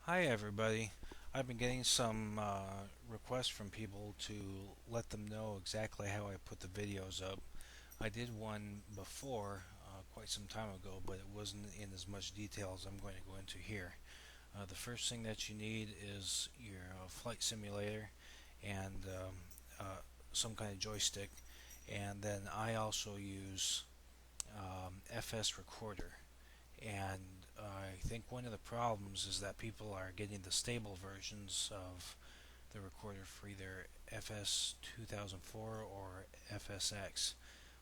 Hi everybody. I've been getting some requests from people to let them know exactly how I put the videos up. I did one before, quite some time ago, but it wasn't in as much detail as I'm going to go into here. The first thing that you need is your flight simulator and some kind of joystick, and then I also use FS Recorder. And I think one of the problems is that people are getting the stable versions of the recorder for either FS 2004 or FSX.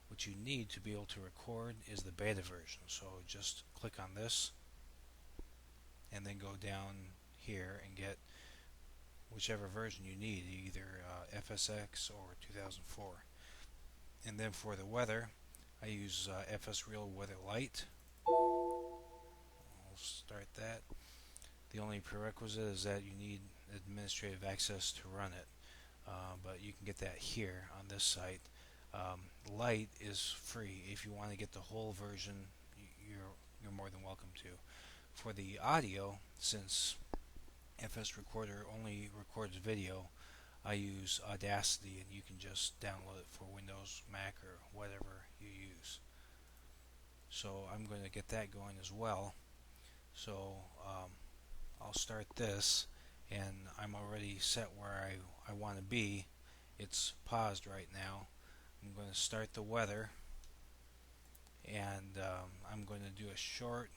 What you need to be able to record is the beta version. So just click on this and then go down here and get whichever version you need, either FSX or 2004. And then for the weather, I use FS Real Weather Lite. I'll start that. The only prerequisite is that you need administrative access to run it, but you can get that here on this site. Lite is free. If you want to get the whole version, you're more than welcome to. For the audio, since FS Recorder only records video, I use Audacity, and you can just download it for Windows, Mac, or whatever you use. So I'm going to get that going as well. So I'll start this, and I'm already set where I want to be. It's paused right now. I'm going to start the weather, and I'm going to do a short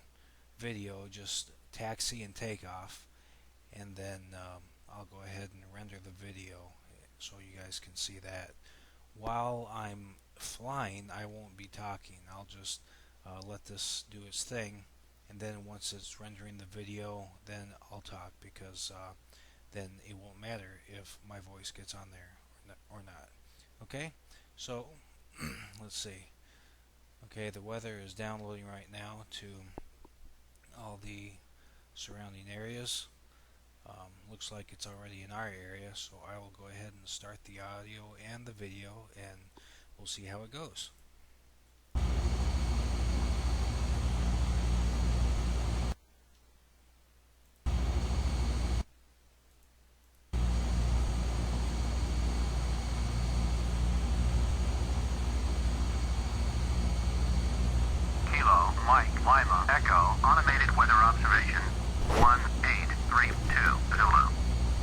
video, just taxi and takeoff, and then I'll go ahead and render the video so you guys can see that. While I'm flying, I won't be talking. I'll just let this do its thing, and then once it's rendering the video, then I'll talk, because then it won't matter if my voice gets on there or not. Okay, so let's see. Okay, the weather is downloading right now to all the surrounding areas. Looks like it's already in our area, so I will go ahead and start the audio and the video, and we'll see how it goes. Kilo, Mike, Lima, Echo, automated weather observation, 1832, Zulu.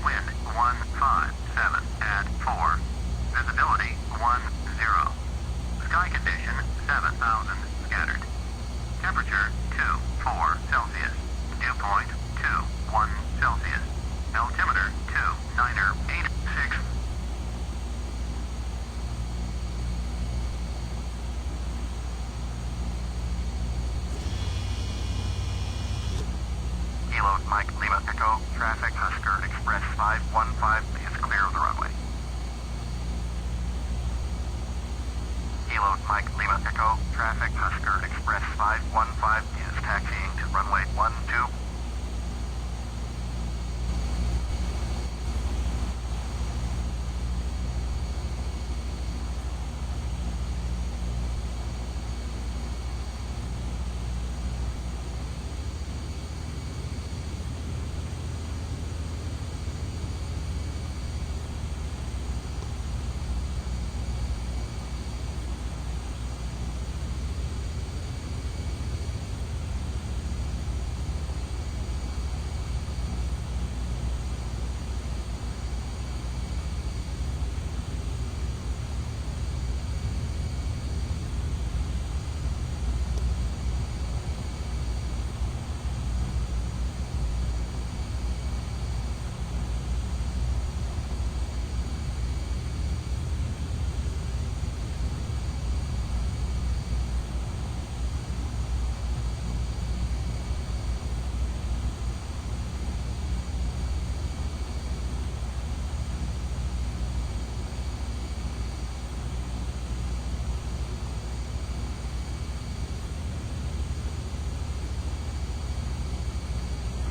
Wind, 157 at 4. Visibility, 10. Sky condition, 7,000, scattered. Temperature, 24 Celsius. Dew point, 21 Celsius. Altimeter, 2986. Kilo, Mike, Lima, Echo, traffic, Husker, Express 515 is clear of the runway. Kilo, Mike, Lima, Echo, traffic, Husker, Express 515 is taxiing to runway 12.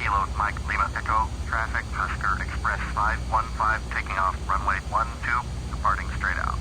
Kilo, Mike, Lima, Echo, traffic, Husker, Express 515 taking off runway 12, departing straight out.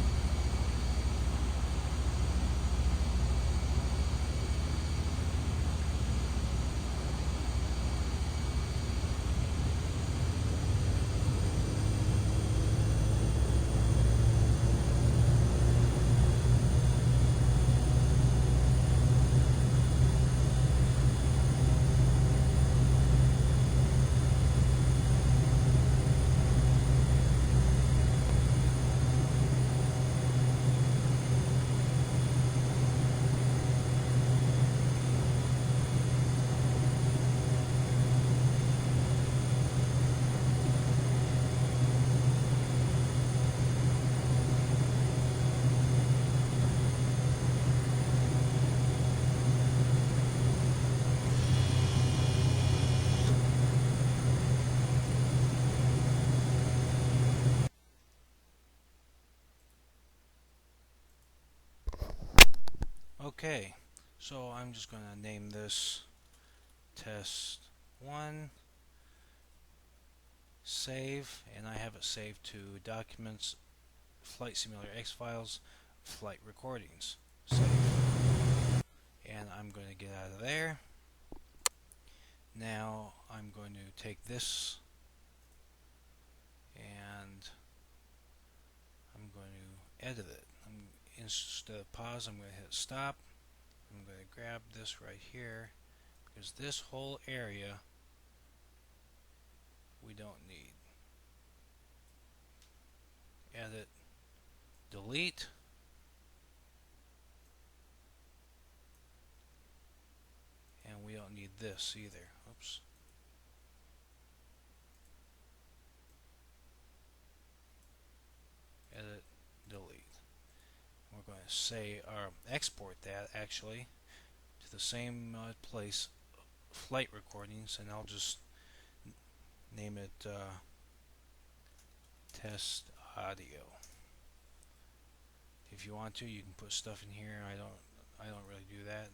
Okay, so I'm just going to name this test 1, save, and I have it saved to documents, flight simulator X files, flight recordings. Save. And I'm going to get out of there. Now I'm going to take this and I'm going to edit it. Instead of pause, I'm going to hit stop. I'm going to grab this right here because this whole area we don't need. Edit, delete, and we don't need this either. Oops. Edit, delete. We're going to say or export that actually to the same place, flight recordings, and I'll just name it test audio. If you want to, you can put stuff in here. I don't really do that.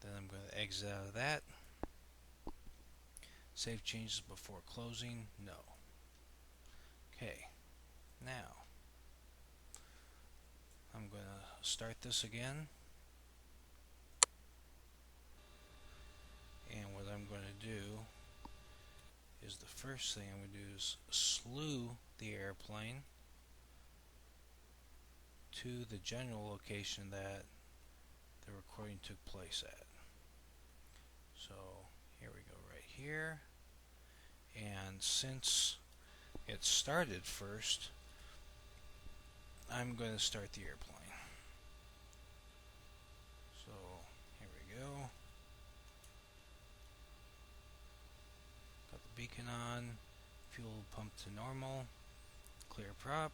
Then I'm going to exit out of that. Save changes before closing. No. Okay. Now I'm going to start this again. And what I'm going to do is the first thing I'm going to do is slew the airplane to the general location that the recording took place at. So here we go right here. And since it started first, I'm going to start the airplane. So here we go. Got the beacon on, fuel pump to normal, clear prop,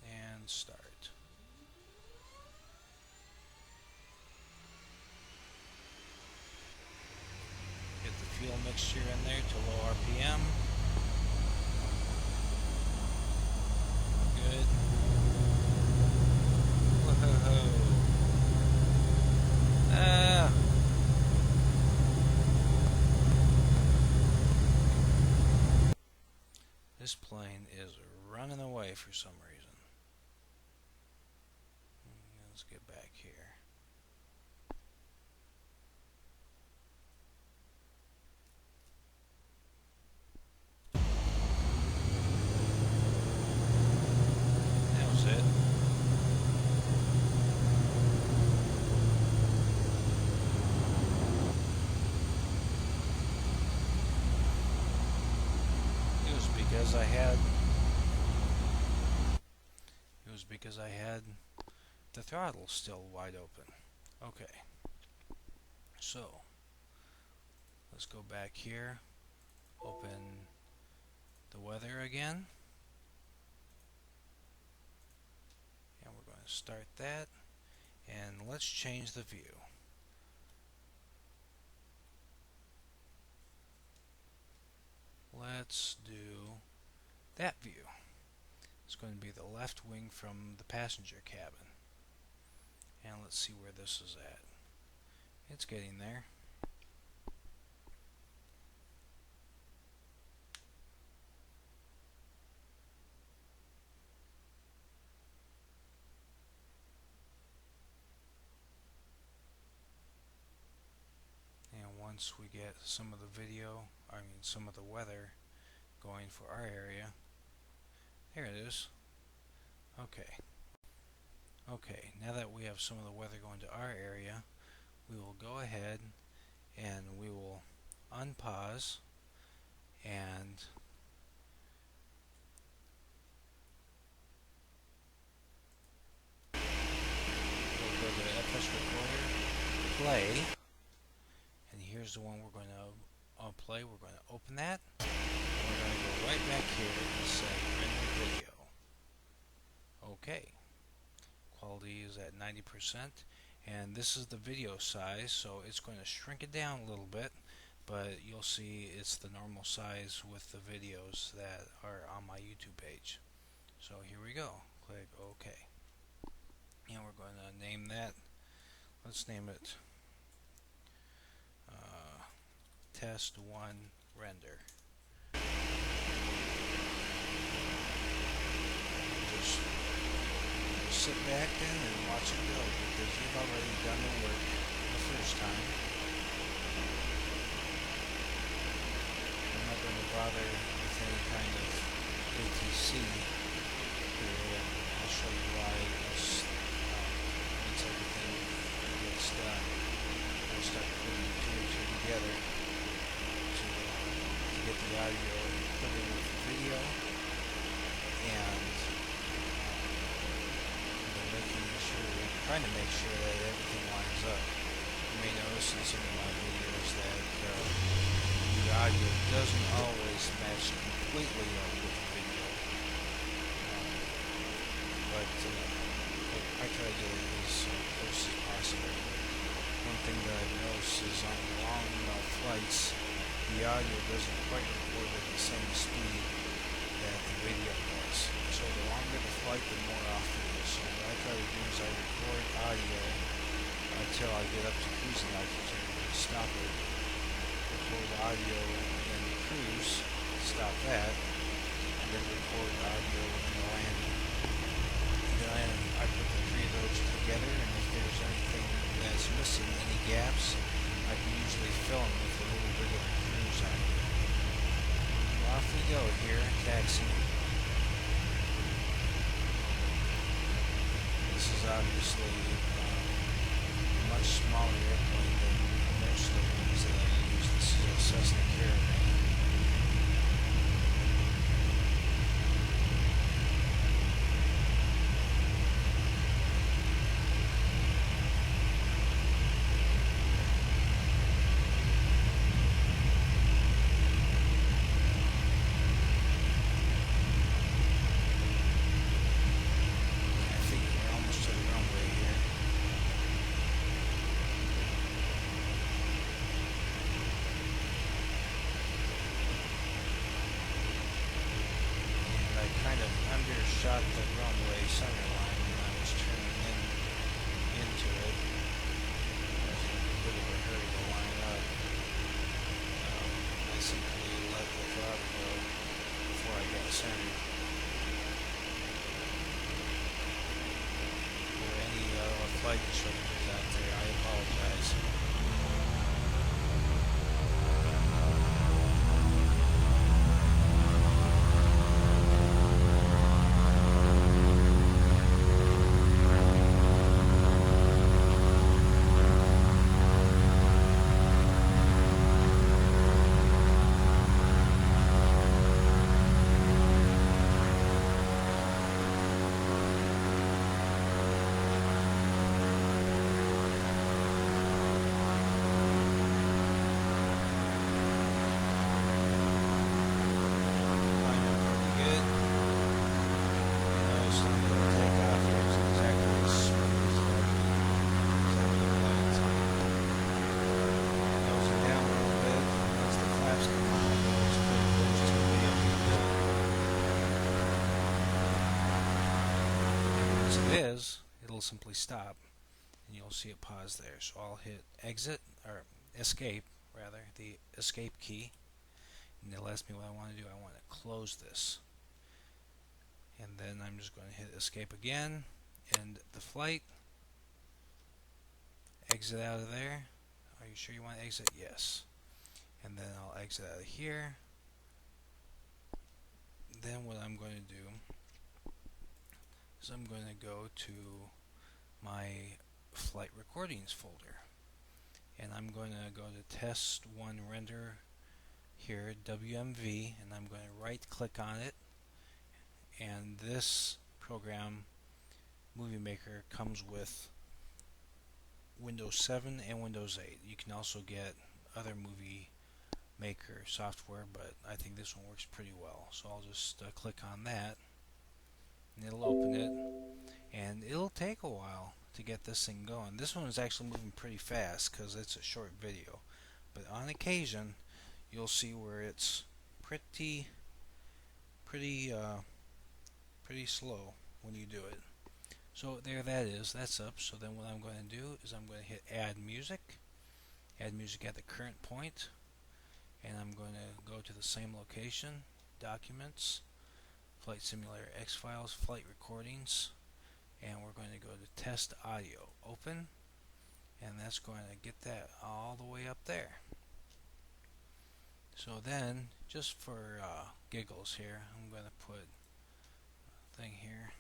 and start. Get the fuel mixture in there to low RPM. Good. Whoa. Ah. This plane is running away for some reason. Let's get back here. That was it. It was because I had the throttle still wide open. Okay. So let's go back here. Open the weather again. And we're going to start that. And let's change the view. Let's do that view. It's going to be the left wing from the passenger cabin. And let's see where this is at. It's getting there. And once we get some of the video, some of the weather going for our area, there it is. Okay. Okay, now that we have some of the weather going to our area, we will go ahead and we will unpause and we'll go to FS Recorder, play, and here's the one we're going to play. We're going to open that, and we're going to go right back here and say render video. Okay, quality is at 90%, and this is the video size, so it's going to shrink it down a little bit, but you'll see it's the normal size with the videos that are on my YouTube page. So here we go. Click OK. And we're going to name that let's name it test 1 render. Just sit back then and watch it go because you've already done the work the first time. I'm not going to bother with any kind of ATC here, and I'll show you why once everything gets done. We'll start putting two and two together to get the audio put in with the video, and trying to make sure that everything lines up. You may notice in some of my videos that the audio doesn't always match completely up with the video, but I try to get it as close as possible. One thing that I've noticed is on long flights, the audio doesn't quite record at the same speed that the video does. So the longer the flight, the more off it is. So what I try to do is I record audio until I get up to cruising altitude, stop it, record audio in cruise, stop that, and then record audio in the landing. And then I put the three of those together, and if there's anything that's missing, any gaps, I can usually fill them with a little bit of cruise audio. Off we go here, taxiing. This is obviously a much smaller airplane than most of the ones that I use. This is a Cessna Caravan. Shot the runway center line when I was turning into it. I was in a bit of a hurry to line up. I simply let the throttle go before I got centered. For any flight instructors out there, I apologize. It'll simply stop and you'll see it pause there. So I'll hit exit or escape rather, the escape key, and it'll ask me what I want to do. I want to close this, and then I'm just going to hit escape again, end the flight, exit out of there. Are you sure you want to exit? Yes. And then I'll exit out of here. Then what I'm going to do is I'm going to go to my flight recordings folder, and I'm going to go to test 1 render here, WMV, and I'm going to right click on it, and this program, Movie Maker, comes with Windows 7 and Windows 8. You can also get other Movie Maker software, but I think this one works pretty well. So I'll just click on that, and it'll open it, and it'll take a while to get this thing going. This one is actually moving pretty fast because it's a short video, but on occasion you'll see where it's pretty slow when you do it. So there that is, that's up. So then what I'm going to do is I'm going to hit add music at the current point, and I'm going to go to the same location, documents, Flight Simulator X files, flight recordings, and we're going to go to test audio, open, and that's going to get that all the way up there. So then, just for giggles here, I'm going to put a thing here.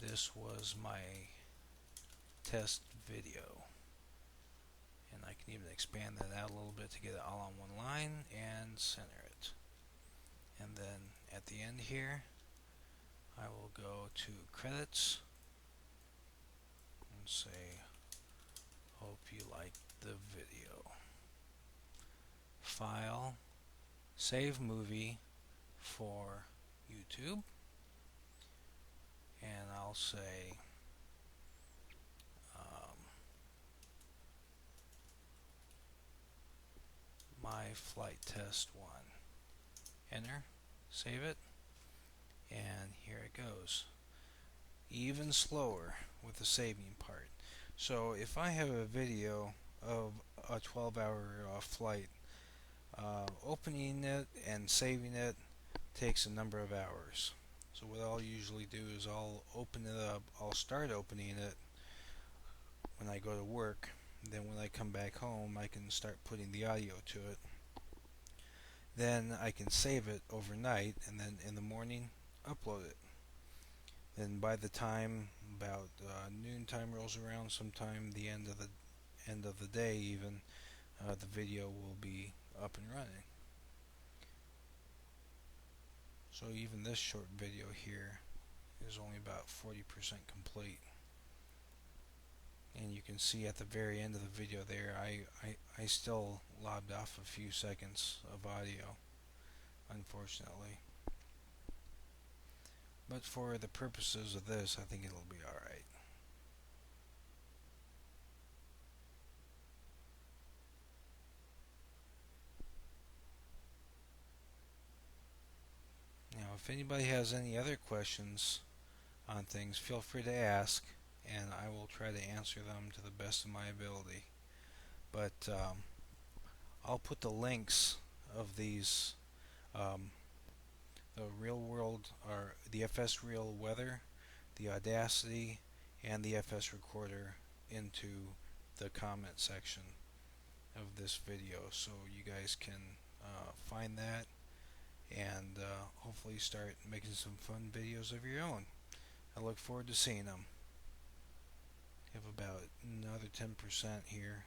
This was my test video, and I can even expand that out a little bit to get it all on one line and center it. And then at the end here, I will go to credits and say, hope you liked the video. File, save movie for YouTube, and I'll say my flight test 1. Enter, save it, and here it goes. Even slower with the saving part. So if I have a video of a 12-hour flight, opening it and saving it takes a number of hours. So what I'll usually do is I'll open it up, I'll start opening it when I go to work, then when I come back home I can start putting the audio to it. Then I can save it overnight, and then in the morning upload it. Then by the time about noon time rolls around, sometime the end of the day even, the video will be up and running. So even this short video here is only about 40% complete. And you can see at the very end of the video there, I still lobbed off a few seconds of audio, unfortunately. But for the purposes of this, I think it'll be alright. Now, if anybody has any other questions on things, feel free to ask, and I will try to answer them to the best of my ability. But I'll put the links of these, the real world, or the FS Real Weather, the Audacity, and the FS Recorder into the comment section of this video, so you guys can find that and hopefully start making some fun videos of your own. I look forward to seeing them. Have about another 10% here.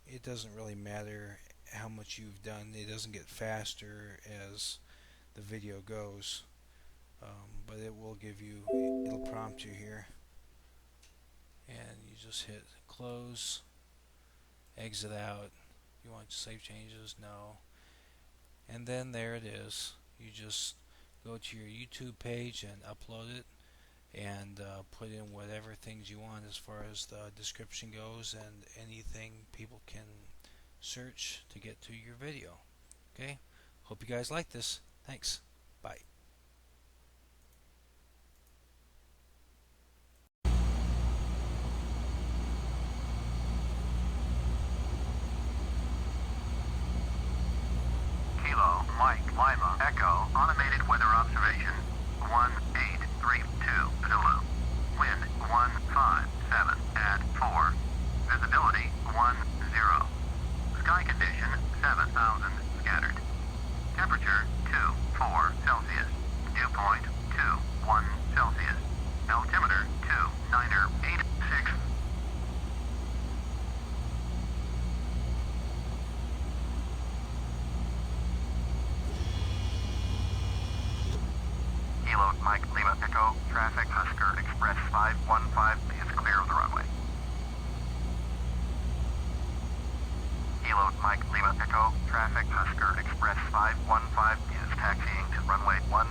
It doesn't really matter how much you've done. It doesn't get faster as the video goes, but it will give you, it'll prompt you here, and you just hit close, exit out. You want to save changes? No. And then there it is. You just go to your YouTube page and upload it, and put in whatever things you want as far as the description goes, and anything people can search to get to your video. Okay? Hope you guys like this. Thanks. Bye. Kilo, Mike, Lima, Echo, automated weather observation, 1832, Zulu. Wind, 157 at 4. Visibility, 10. Sky condition, 7,000, scattered. Temperature, 24 Celsius. Dew point, 21 Celsius. Altimeter, 2986. Kilo, Mike, Lima, Echo, traffic, Husker, Express 515 is clear of the runway. Kilo, Mike, Lima, Echo, traffic, Husker, Express 515 is taxiing to runway 12.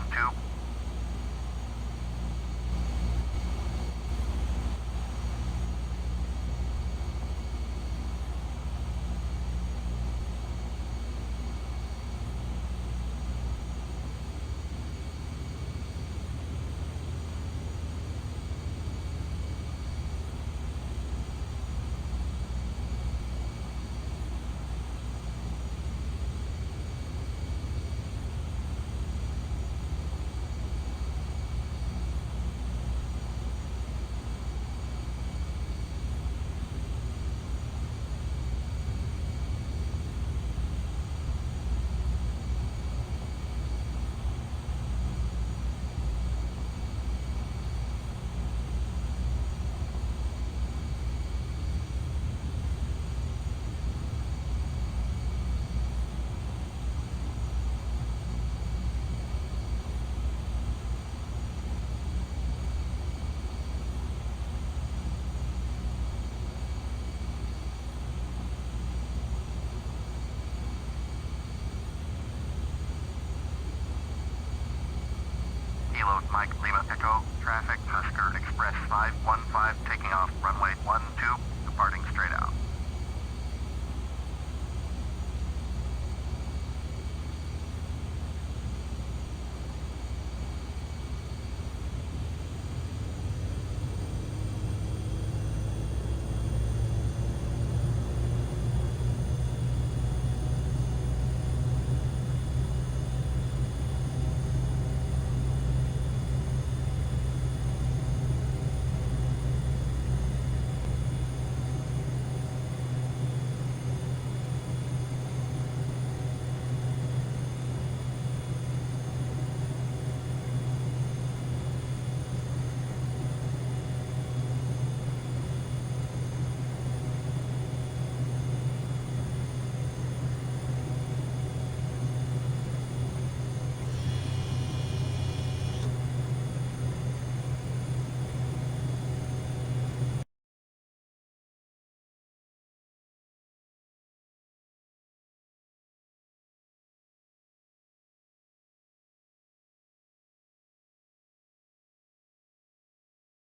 Halo Mike Lima Echo, traffic, Husker Express 515 taking off runway 12.